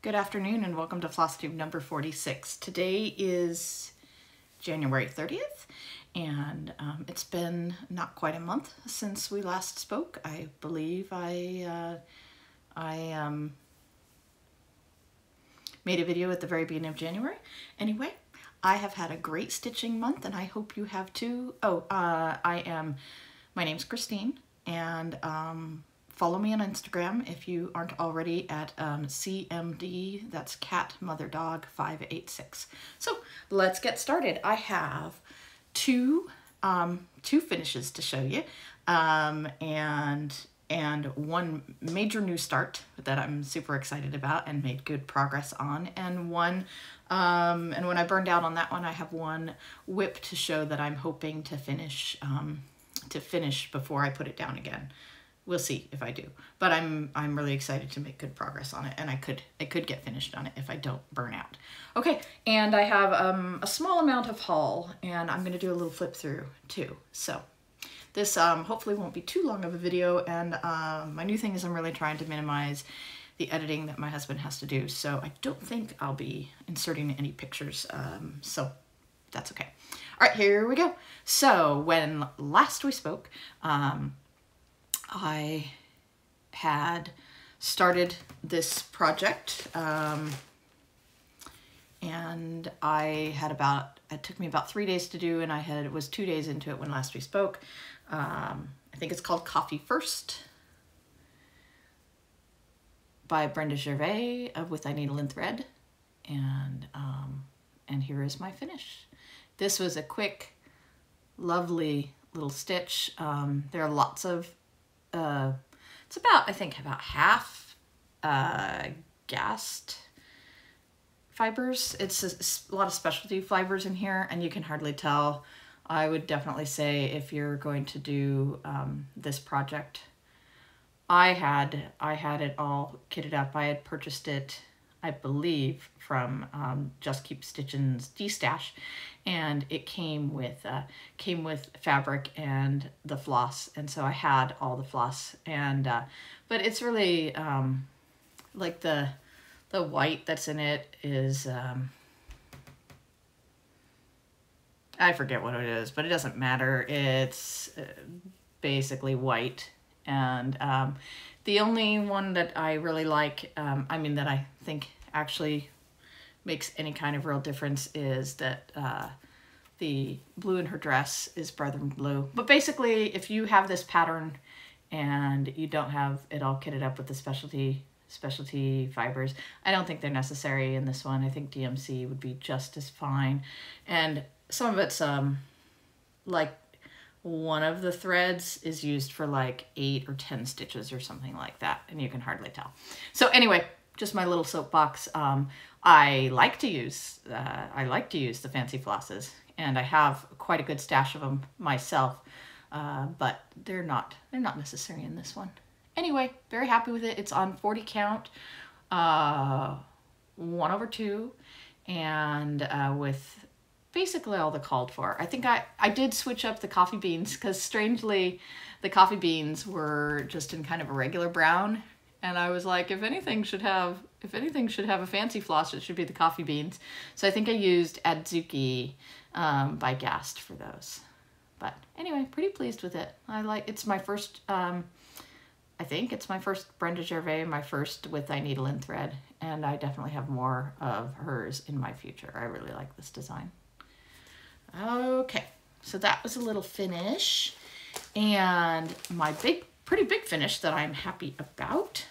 Good afternoon and welcome to FlossTube number 46. Today is January 30th and it's been not quite a month since we last spoke. I believe I made a video at the very beginning of January. Anyway, I have had a great stitching month and I hope you have too. My name's Christine and follow me on Instagram if you aren't already at CMD, that's Cat Mother Dog 586. So let's get started. I have two finishes to show you, and one major new start that I'm super excited about and made good progress on, and when I burned out on that one, I have one whip to show that I'm hoping to finish before I put it down again. We'll see if I do, but I'm really excited to make good progress on it, and I could get finished on it if I don't burn out. Okay, and I have a small amount of haul, and I'm going to do a little flip through too. So this hopefully won't be too long of a video, and my new thing is I'm really trying to minimize the editing that my husband has to do, so I don't think I'll be inserting any pictures, so that's okay. All right, here we go. So when last we spoke, I had started this project, and it took me about 3 days to do, and it was 2 days into it when last we spoke. I think it's called Coffee First by Brenda Gervais with I Needle and Thread, and here is my finish. This was a quick, lovely little stitch. There are lots of it's about half gassed fibers. It's a lot of specialty fibers in here, and you can hardly tell. I would definitely say if you're going to do this project, I had it all kitted up. I had purchased it, I believe, from Just Keep Stitchin's D-Stash, and it came with fabric and the floss, and so I had all the floss, and but it's really like the white that's in it is I forget what it is, but it doesn't matter. It's basically white, and the only one that I really like, that I think actually makes any kind of real difference is that the blue in her dress is Brethren Blue. But basically, if you have this pattern and you don't have it all kitted up with the specialty fibers, I don't think they're necessary in this one. I think DMC would be just as fine. And some of it's like one of the threads is used for like 8 or 10 stitches or something like that, and you can hardly tell. So anyway, just my little soapbox. I like to use the fancy flosses, and I have quite a good stash of them myself, but they're not necessary in this one. Anyway, very happy with it. It's on 40 count, 1/2, and with basically all the called for. I think I did switch up the coffee beans, because strangely the coffee beans were just in kind of a regular brown, and I was like, if anything should have a fancy floss, it should be the coffee beans. So I think I used Adzuki by Gast for those. But anyway, pretty pleased with it. It's my first, I think it's my first Brenda Gervais, my first with I Needle and Thread, and I definitely have more of hers in my future. I really like this design. Okay, so that was a little finish, and my pretty big finish that I'm happy about.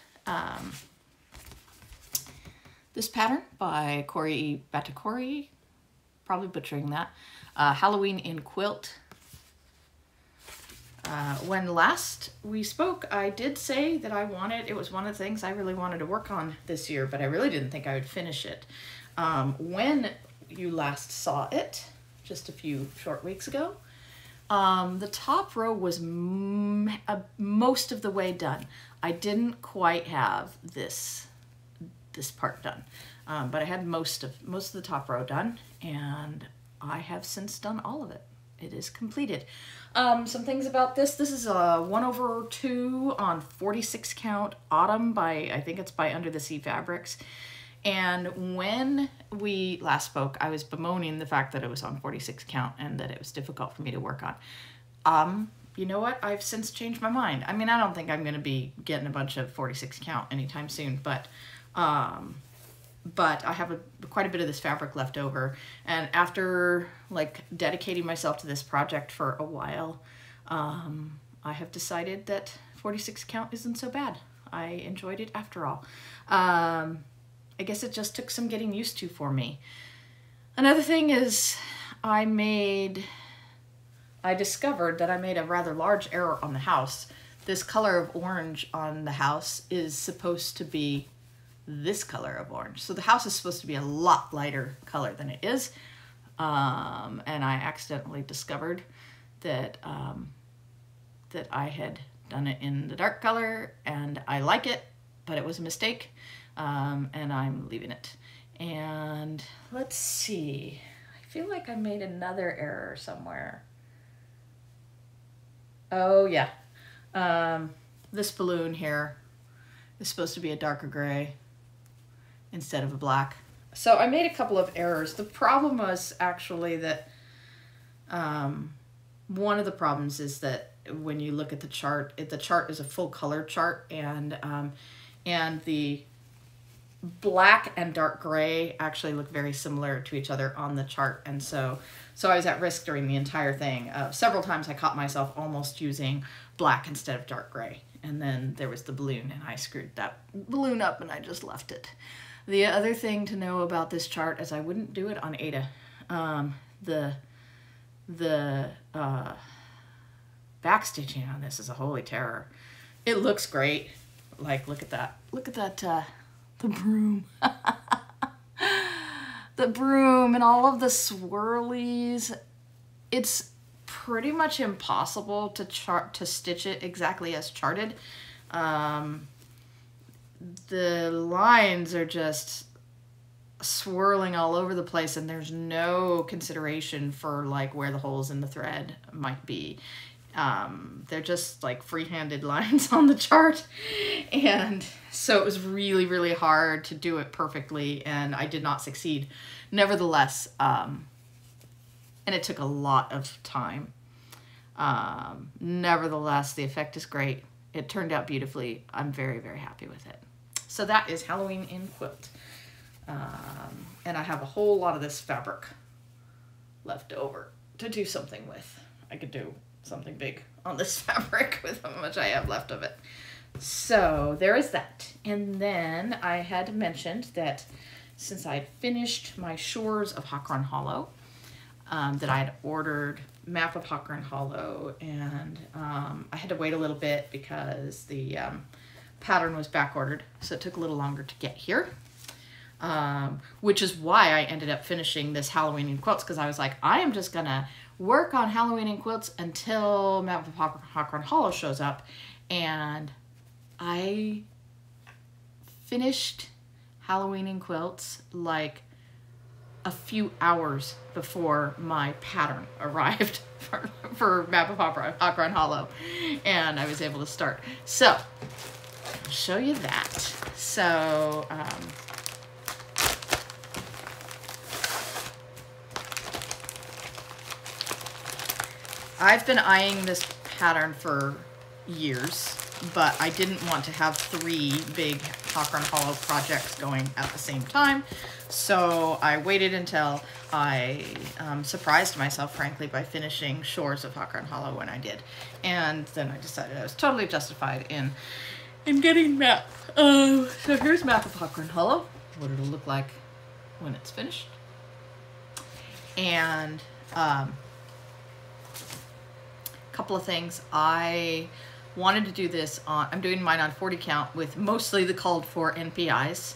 This pattern by Corey Batakori, probably butchering that, Halloween in Quilt. When last we spoke, I did say that it was one of the things I really wanted to work on this year, but I really didn't think I would finish it. When you last saw it, just a few short weeks ago, the top row was most of the way done. I didn't quite have this part done, but I had most of the top row done, and I have since done all of it. It is completed. Some things about this. This is a 1/2 on 46 count Autumn by, I think it's by Under the Sea Fabrics. And when we last spoke, I was bemoaning the fact that it was on 46 count and that it was difficult for me to work on. You know what? I've since changed my mind. I mean, I don't think I'm going to be getting a bunch of 46 count anytime soon, but I have quite a bit of this fabric left over. And after like dedicating myself to this project for a while, I have decided that 46 count isn't so bad. I enjoyed it after all. I guess it just took some getting used to for me. Another thing is I discovered that I made a rather large error on the house. This color of orange on the house is supposed to be this color of orange. So the house is supposed to be a lot lighter color than it is. And I accidentally discovered that, that I had done it in the dark color, and I like it, but it was a mistake. And I'm leaving it. And let's see, I feel like I made another error somewhere. Oh yeah, this balloon here is supposed to be a darker gray instead of a black. So I made a couple of errors. The problem was actually that one of the problems is that when you look at the chart is a full color chart, and the black and dark gray actually look very similar to each other on the chart. And so I was at risk during the entire thing. Several times I caught myself almost using black instead of dark gray. And then there was the balloon, and I screwed that balloon up and I just left it. The other thing to know about this chart is I wouldn't do it on Ada. The backstitching on this is a holy terror. It looks great. Like, look at that. Look at that, the broom. The broom and all of the swirlies. It's pretty much impossible to stitch it exactly as charted. The lines are just swirling all over the place, and there's no consideration for like where the holes in the thread might be. They're just like free-handed lines on the chart, and so it was really, really hard to do it perfectly, and I did not succeed. Nevertheless, and it took a lot of time. Nevertheless, the effect is great. It turned out beautifully. I'm very, very happy with it. So that is Halloween in Quilt. And I have a whole lot of this fabric left over to do something with. I could do something big on this fabric with how much I have left of it. So there is that. And then I had mentioned that since I finished my Shores of Hakron Hollow, that I had ordered Map of Hakron Hollow, and I had to wait a little bit because the pattern was back ordered, so it took a little longer to get here. Which is why I ended up finishing this Halloween in Quilts, because I was like, I am just gonna work on Halloween in Quilts until Map of Hakron Hollow shows up. And I finished Halloween in Quilts like a few hours before my pattern arrived for Map of Hakron Hollow, and I was able to start. So I'll show you that. So I've been eyeing this pattern for years, but I didn't want to have 3 big Hakron Hollow projects going at the same time. So I waited until I surprised myself, frankly, by finishing Shores of Hakron Hollow when I did. And then I decided I was totally justified in getting Map. So here's Map of Hakron Hollow, what it'll look like when it's finished. And couple of things. I wanted to do this on, I'm doing mine on 40 count with mostly the called for NPIs.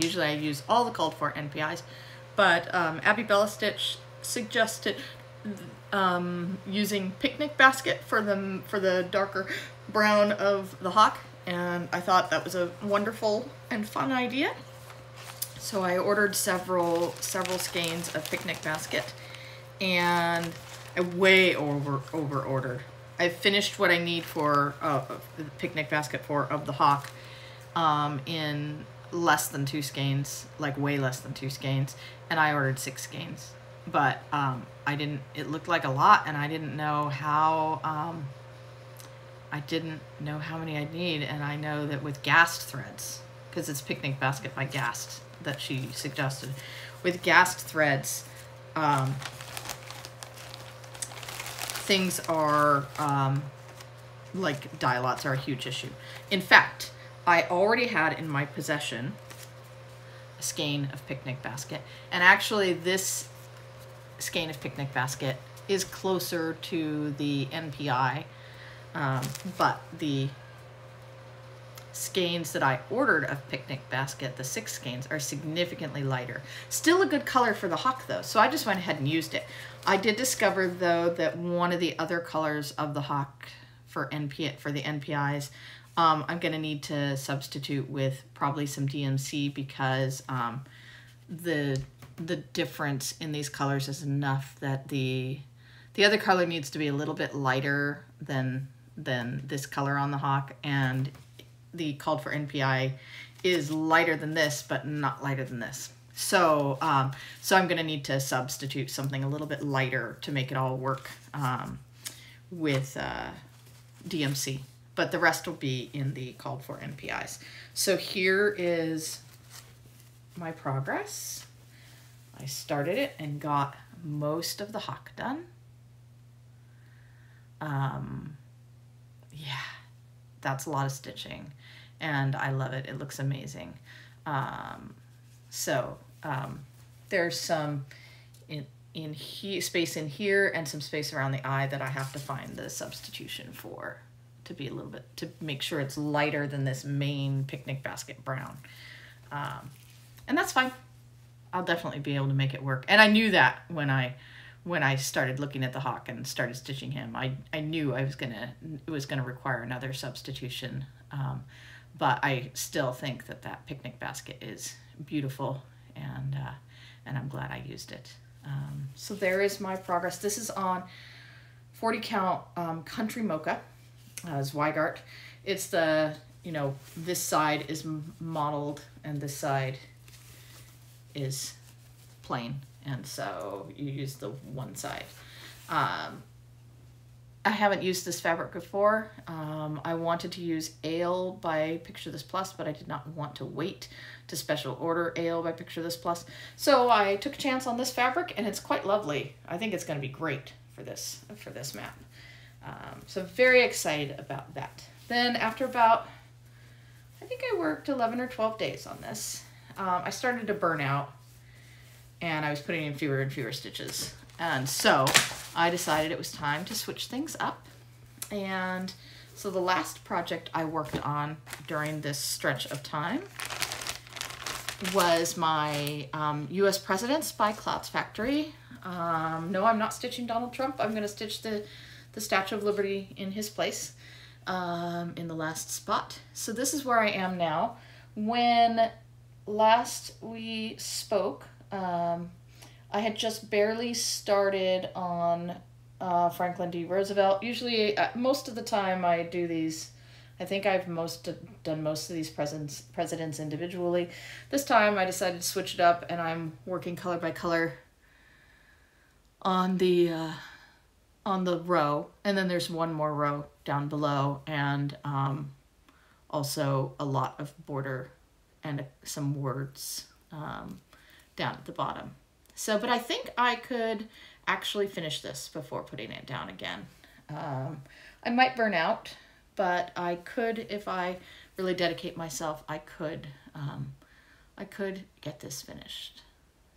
Usually I use all the called for NPIs, but Abby Bella Stitch suggested using Picnic Basket for the darker brown of the hawk, and I thought that was a wonderful and fun idea. So I ordered several skeins of Picnic Basket, and I way over ordered. I finished what I need for the Picnic Basket of the hawk in less than 2 skeins, like way less than 2 skeins, and I ordered 6 skeins. But I didn't, it looked like a lot, and I didn't know how, many I'd need, and I know that with Gast threads, because it's Picnic Basket by Gast that she suggested, with Gast threads, things are, like dye lots are a huge issue. In fact, I already had in my possession a skein of Picnic Basket, and actually this skein of Picnic Basket is closer to the NPI, but the skeins that I ordered of Picnic Basket, the 6 skeins, are significantly lighter. Still a good color for the hawk though, so I just went ahead and used it. I did discover though that one of the other colors of the hawk for the NPIs, I'm gonna need to substitute with probably some DMC, because the difference in these colors is enough that the other color needs to be a little bit lighter than this color on the hawk, and the called for NPI is lighter than this, but not lighter than this. So so I'm gonna need to substitute something a little bit lighter to make it all work with DMC, but the rest will be in the called for NPIs. So here is my progress. I started it and got most of the hawk done. Yeah, that's a lot of stitching, and I love it. It looks amazing. There's some space in here and some space around the eye that I have to find the substitution for, to be a little bit, to make sure it's lighter than this main Picnic Basket brown. And that's fine. I'll definitely be able to make it work. And I knew that when I started looking at the hawk and started stitching him. I knew it was gonna require another substitution. But I still think that Picnic Basket is beautiful, and I'm glad I used it. So there is my progress. This is on 40 count Country Mocha, Zweigart. It's the, this side is modeled and this side is plain, and so you use the one side. I haven't used this fabric before. I wanted to use Ale by Picture This Plus, but I did not want to wait to special order Ale by Picture This Plus. So I took a chance on this fabric, and it's quite lovely. I think it's going to be great for this map. So very excited about that. Then after about, I think I worked 11 or 12 days on this, I started to burn out, and I was putting in fewer and fewer stitches. And so I decided it was time to switch things up. And so the last project I worked on during this stretch of time was my US Presidents by Clouds Factory. No, I'm not stitching Donald Trump. I'm going to stitch the Statue of Liberty in his place in the last spot. So this is where I am now. When last we spoke, I had just barely started on Franklin D. Roosevelt. Usually, most of the time I do these, I think I've done most of these presidents individually. This time I decided to switch it up, and I'm working color by color on the row, and then there's one more row down below, and also a lot of border and some words down at the bottom. So, but I think I could actually finish this before putting it down again. I might burn out, but I could, if I really dedicate myself, I could get this finished.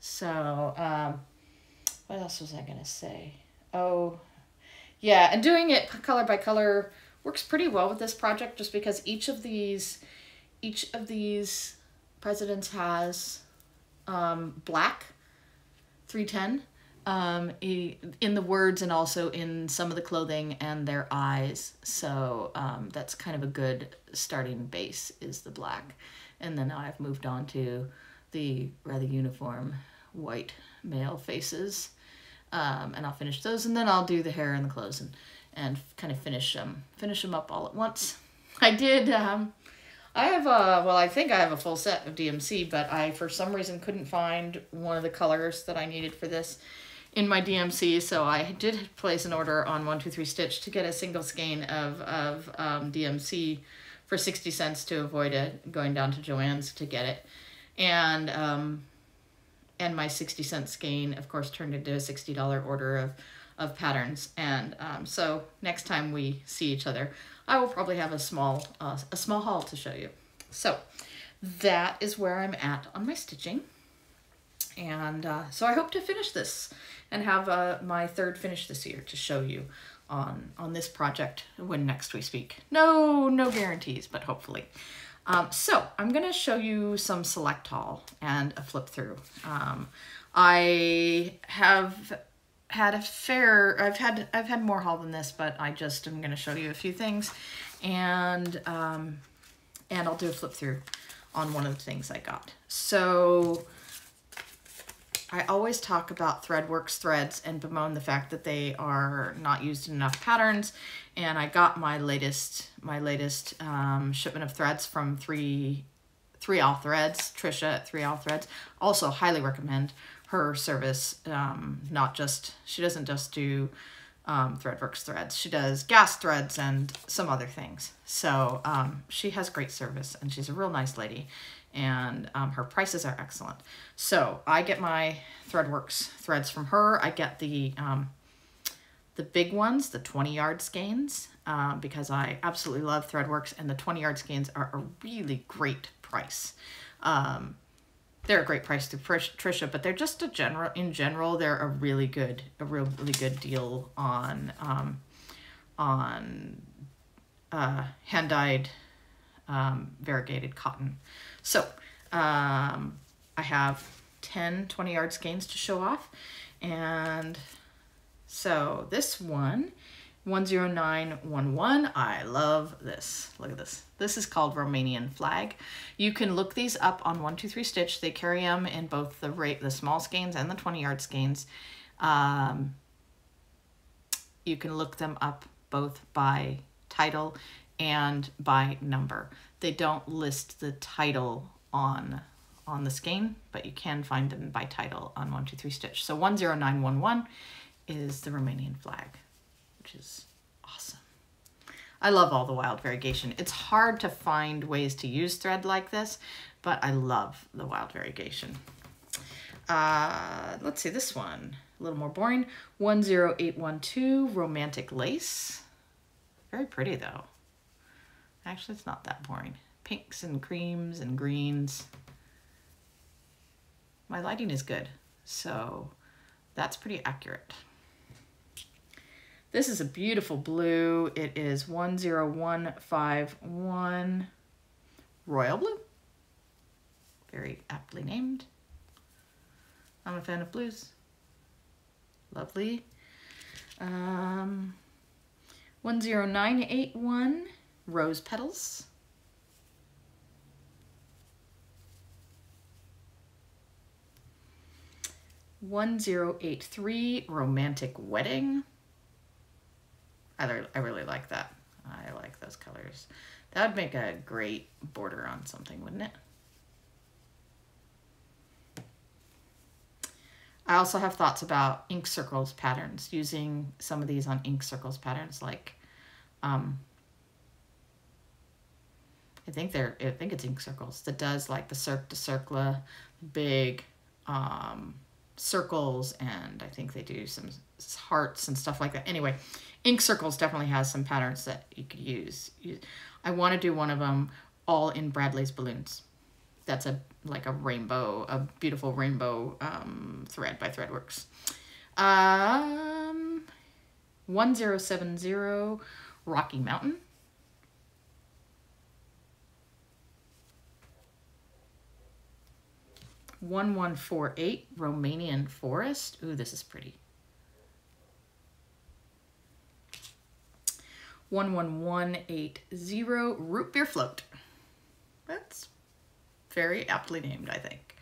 So, what else was I gonna say? Oh, yeah, and doing it color by color works pretty well with this project, just because each of these presidents has black 310 in the words and also in some of the clothing and their eyes. So that's kind of a good starting base, is the black. And then now I've moved on to the rather uniform white male faces. And I'll finish those, and then I'll do the hair and the clothes and kind of finish them up all at once. I I have well, I think I have a full set of DMC, but I, for some reason, couldn't find one of the colors that I needed for this in my DMC, so I did place an order on 123 Stitch to get a single skein of DMC for 60 cents to avoid it going down to Joann's to get it. And my 60-cent skein, of course, turned into a $60 order of patterns. And so next time we see each other, I will probably have a small haul to show you. So that is where I'm at on my stitching. And so I hope to finish this and have my third finish this year to show you on this project when next we speak. No guarantees, but hopefully. So I'm gonna show you some select haul and a flip through. I have had I've had more haul than this, but I just am gonna show you a few things, and I'll do a flip through on one of the things I got. So I always talk about ThreadWorks threads and bemoan the fact that they are not used in enough patterns. And I got my latest shipment of threads from 3 All Threads, Trisha at 3 All Threads. Also highly recommend her service. She doesn't just do ThreadWorks threads. She does gas threads and some other things. So she has great service, and she's a real nice lady. And her prices are excellent. So I get my ThreadWorks threads from her. I get the big ones, the 20-yard skeins, because I absolutely love ThreadWorks, and the 20-yard skeins are a really great price. They're a great price through Trisha, but they're just in general, they're a really good deal on hand-dyed variegated cotton. So I have 10 20-yard skeins to show off, and so this one, 10911, I love this. Look at this. This is called Romanian Flag. You can look these up on 123 Stitch. They carry them in both the small skeins and the 20-yard skeins. You can look them up both by title and by number. They don't list the title on the skein, but you can find them by title on 123 Stitch. So 10911 is the Romanian Flag, which is awesome. I love all the wild variegation. It's hard to find ways to use thread like this, but I love the wild variegation. Let's see, this one, a little more boring. 10812, Romantic Lace. Very pretty though. Actually, it's not that boring. Pinks and creams and greens. My lighting is good, so that's pretty accurate. This is a beautiful blue. It is 10151 Royal Blue. Very aptly named. I'm a fan of blues. Lovely. 10981 Rose Petals. 1083 Romantic Wedding. I really like that. I like those colors. That would make a great border on something, wouldn't it? I also have thoughts about ink circles patterns, using some of these on ink circles patterns, like I think it's ink circles that does like the Cirque de Cercle, big circles, and I think they do some hearts and stuff like that. Anyway, ink circles definitely has some patterns that you could use. I want to do one of them all in Bradley's balloons. That's like a rainbow, a beautiful rainbow thread by ThreadWorks. 1070 Rocky Mountain. 1148 Romanian Forest. Ooh, this is pretty. 11180 Root Beer Float. That's very aptly named, I think.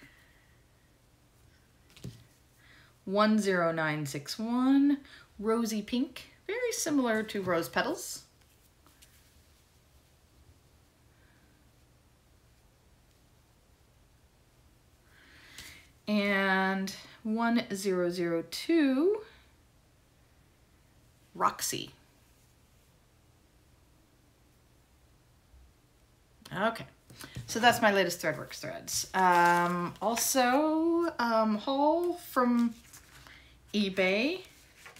10961 Rosy Pink. Very similar to Rose Petals. And 1002 Roxy. Okay, so that's my latest Threadworks threads. Also, haul from eBay.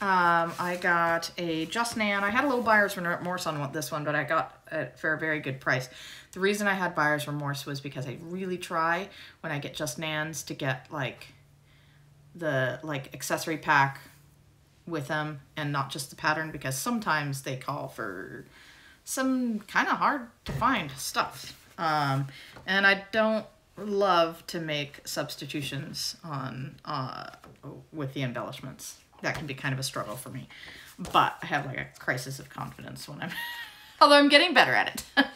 I got a Just Nan. I had a little buyer's remorse on this one, but I got it for a very good price. The reason I had buyer's remorse was because I really try when I get Just Nans to get like the accessory pack with them and not just the pattern, because sometimes they call for some kind of hard to find stuff. And I don't love to make substitutions on with the embellishments. That can be kind of a struggle for me, but I have like a crisis of confidence when I'm, although I'm getting better at it,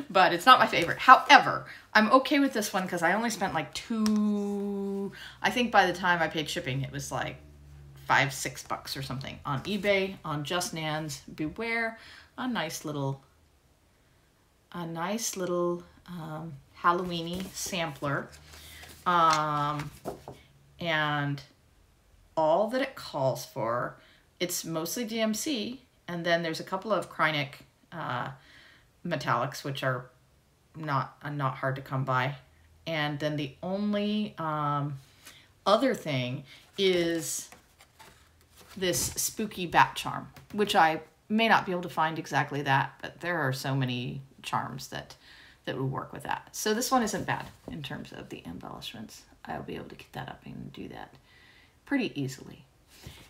but it's not my favorite. However, I'm okay with this one because I only spent like I think by the time I paid shipping, it was like $5-6 or something on eBay, on Just Nan's. Beware, a nice little Halloweeny sampler, and all that it calls for, it's mostly DMC, and then there's a couple of Krynic metallics, which are not hard to come by. And then the only other thing is this spooky bat charm, which I may not be able to find exactly that, but there are so many charms that would work with that. So this one isn't bad in terms of the embellishments. I'll be able to get that up and do that pretty easily.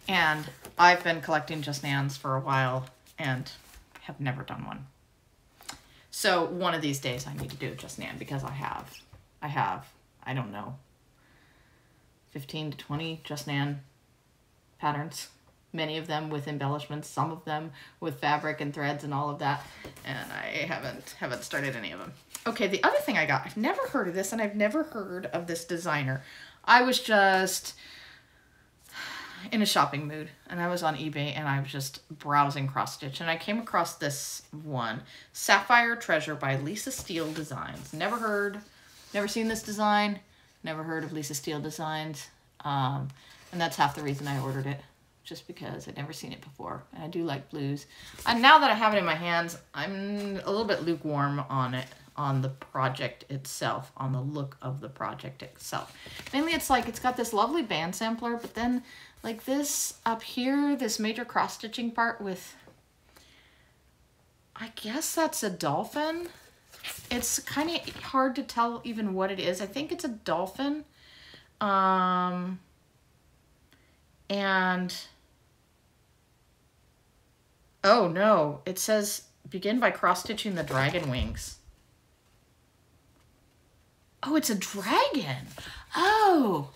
And I've been collecting Just Nans for a while and have never done one. So one of these days I need to do a Just Nan, because I have, I don't know, 15 to 20 Just Nan patterns. Many of them with embellishments, some of them with fabric and threads and all of that. And I haven't started any of them. Okay, the other thing I got, I've never heard of this, and I've never heard of this designer. I was just in a shopping mood, and I was on eBay, and I was just browsing cross-stitch, and I came across this one, Sapphire Treasure by Lisa Steele Designs. Never seen this design, never heard of Lisa Steele Designs, and that's half the reason I ordered it, just because I'd never seen it before, and I do like blues. And now that I have it in my hands, I'm a little bit lukewarm on it, on the project itself, on the look of the project itself. Mainly it's like, it's got this lovely band sampler, but then like this up here, this major cross-stitching part with, I guess that's a dolphin. It's kind of hard to tell even what it is. I think it's a dolphin. And oh no, it says begin by cross-stitching the dragon wings. Oh, it's a dragon. Oh.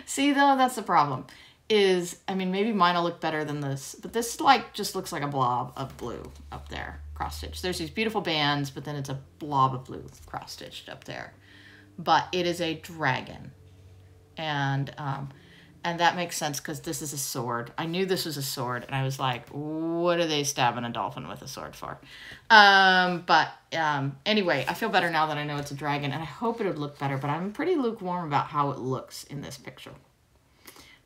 See, though, that's the problem. Is, I mean, maybe mine will look better than this, but this like just looks like a blob of blue up there, cross-stitched. There's these beautiful bands, but then it's a blob of blue cross-stitched up there. But it is a dragon. And that makes sense because this is a sword. I knew this was a sword, and I was like, what are they stabbing a dolphin with a sword for? Anyway, I feel better now that I know it's a dragon, and I hope it would look better, but I'm pretty lukewarm about how it looks in this picture.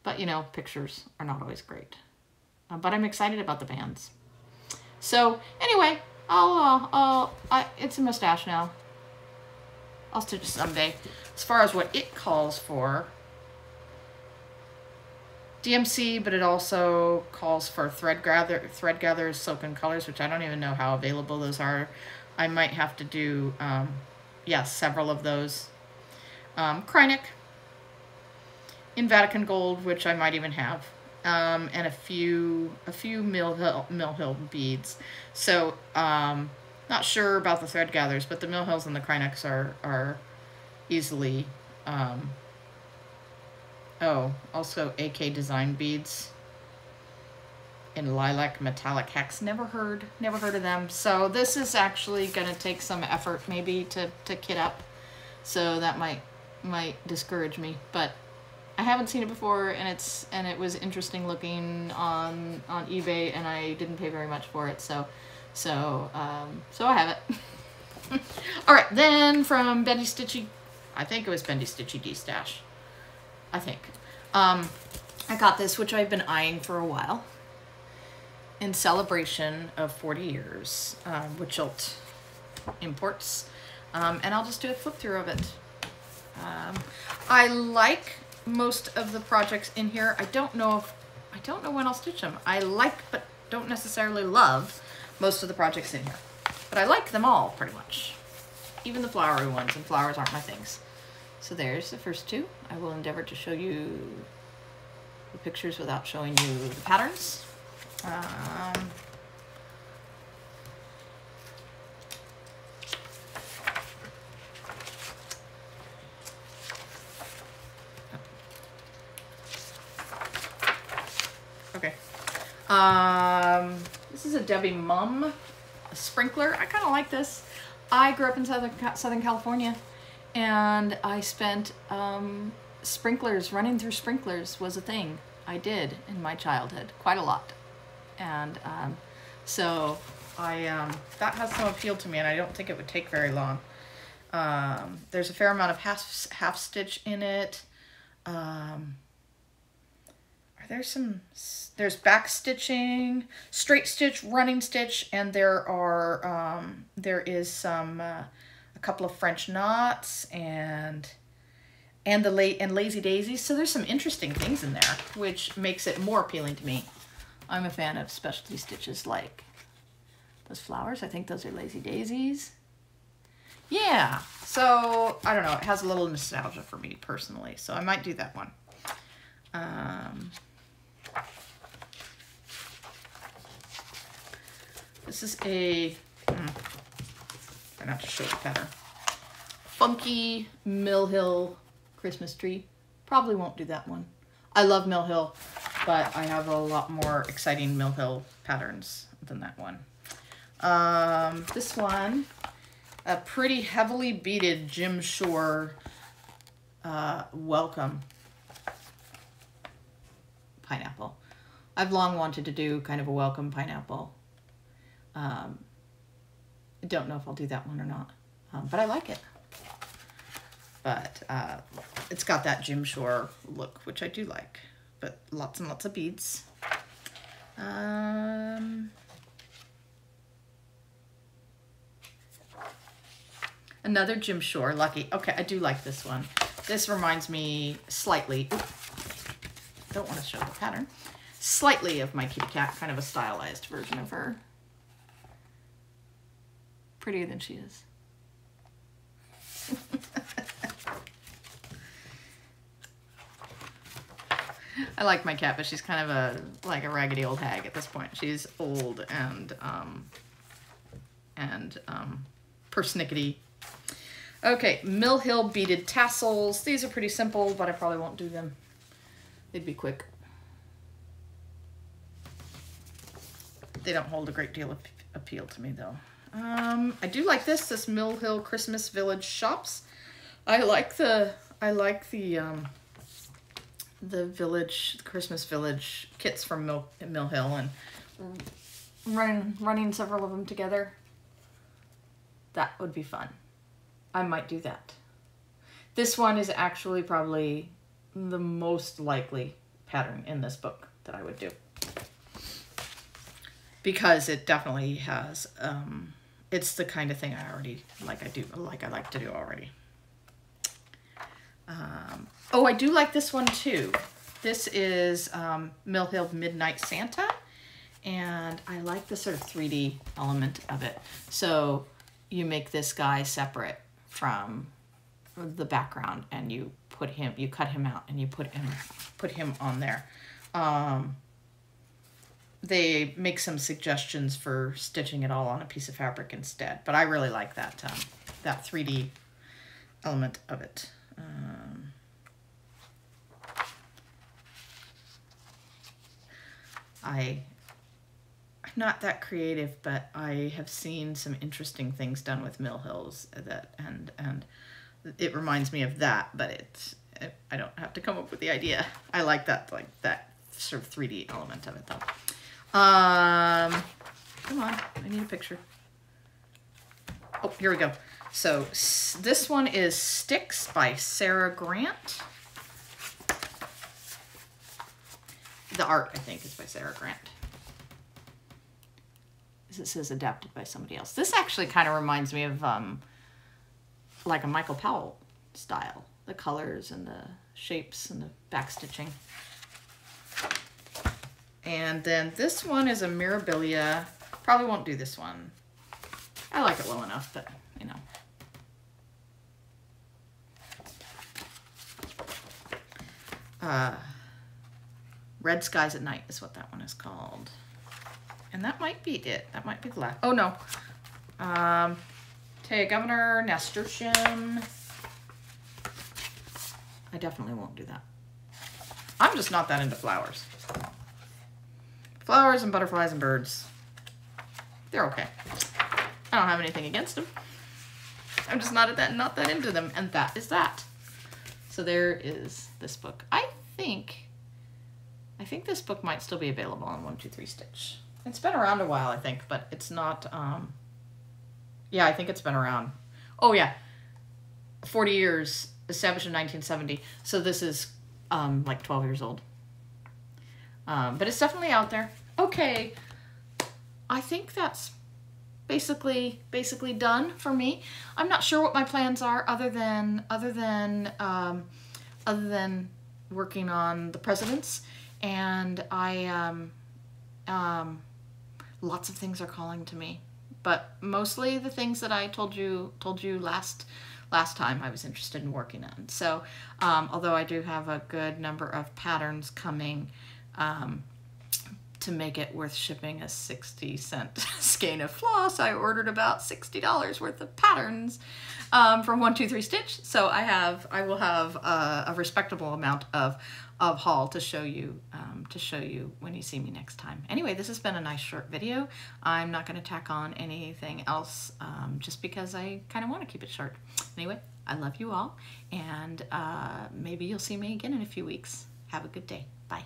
But, you know, pictures are not always great. But I'm excited about the bands. So, anyway, it's a mustache now. I'll stitch it someday. As far as what it calls for, DMC, but it also calls for thread gatherers, silken colors, which I don't even know how available those are. I might have to do, several of those. Krynic in Vatican Gold, which I might even have, and a few Mill Hill beads. So, not sure about the thread gatherers, but the Mill Hills and the Krynics are easily. Also AK design beads in lilac metallic hex. Never heard of them. So this is actually gonna take some effort maybe to kit up. So that might discourage me, but I haven't seen it before, and it was interesting looking on eBay, and I didn't pay very much for it. So I have it. All right, then from Betty Stitchy, I think it was Bendy Stitchy D-Stash. I think. I got this, which I've been eyeing for a while, in celebration of 40 years, Witchelt Imports. And I'll just do a flip through of it. I like most of the projects in here. I don't know when I'll stitch them. I like, but don't necessarily love most of the projects in here. But I like them all, pretty much. Even the flowery ones, and flowers aren't my things. So there's the first two. I will endeavor to show you the pictures without showing you the patterns. Okay. This is a Debbie Mum sprinkler. I kind of like this. I grew up in Southern California, and I spent sprinklers, running through sprinklers was a thing I did in my childhood, quite a lot. And so that has some appeal to me, and I don't think it would take very long. There's a fair amount of half stitch in it. There's back stitching, straight stitch, running stitch, and there is some a couple of French knots and lazy daisies. So there's some interesting things in there, which makes it more appealing to me. I'm a fan of specialty stitches like those flowers. I think those are lazy daisies. Yeah, so I don't know. It has a little nostalgia for me personally, so I might do that one. This is a, try not to show it better, funky Mill Hill Christmas tree. Probably won't do that one. I love Mill Hill, but I have a lot more exciting Mill Hill patterns than that one. This one, a pretty heavily beaded Jim Shore Welcome pineapple. I've long wanted to do kind of a welcome pineapple. I don't know if I'll do that one or not, but I like it. But it's got that Jim Shore look, which I do like, but lots and lots of beads. Another Jim Shore, lucky. Okay, I do like this one. This reminds me slightly, don't want to show the pattern, slightly of my kitty cat, kind of a stylized version of her. Prettier than she is. I like my cat, but she's kind of like a raggedy old hag at this point. She's old and persnickety. Okay, Mill Hill Beaded Tassels. These are pretty simple, but I probably won't do them. They'd be quick. They don't hold a great deal of appeal to me, though. I do like this Mill Hill Christmas Village Shops. I like the Christmas Village kits from Mill Hill, and running several of them together. That would be fun. I might do that. This one is actually probably the most likely pattern in this book that I would do, because it definitely has it's the kind of thing I already like to do already. Oh, I do like this one too. This is Mill Hill Midnight Santa, and I like the sort of 3D element of it. So you make this guy separate from the background, and you cut him out, and you put him on there. They make some suggestions for stitching it all on a piece of fabric instead, but I really like that that 3D element of it. I'm not that creative, but I have seen some interesting things done with Mill Hills and it reminds me of that, but I don't have to come up with the idea. I like that sort of 3D element of it though. Come on, I need a picture. Oh, here we go. So this one is Sticks by Sarah Grant. The art, I think, is by Sarah Grant. It says adapted by somebody else. This actually kind of reminds me of like a Michael Powell style. The colors and the shapes and the back stitching. And then this one is a Mirabilia. Probably won't do this one. I like it well enough, but you know. Red Skies at Night is what that one is called. And that might be it. That might be the last. Oh no. Taya Governor, Nasturtium. I definitely won't do that. I'm just not that into flowers. Flowers and butterflies and birds. They're okay. I don't have anything against them. I'm just not that into them, and that is that. So there is this book. I think this book might still be available on 123 Stitch. It's been around a while, I think, but it's not, yeah, I think it's been around. Oh yeah, 40 years, established in 1970. So this is like 12 years old. But it's definitely out there. Okay, I think that's basically done for me. I'm not sure what my plans are other than working on the presidents, and lots of things are calling to me, but mostly the things that I told you last time I was interested in working on. So although I do have a good number of patterns coming, to make it worth shipping a 60-cent skein of floss, I ordered about $60 worth of patterns from 123 Stitch. So I will have a respectable amount of haul to show you when you see me next time. Anyway, this has been a nice short video. I'm not going to tack on anything else just because I kind of want to keep it short. Anyway, I love you all, and maybe you'll see me again in a few weeks. Have a good day. Bye.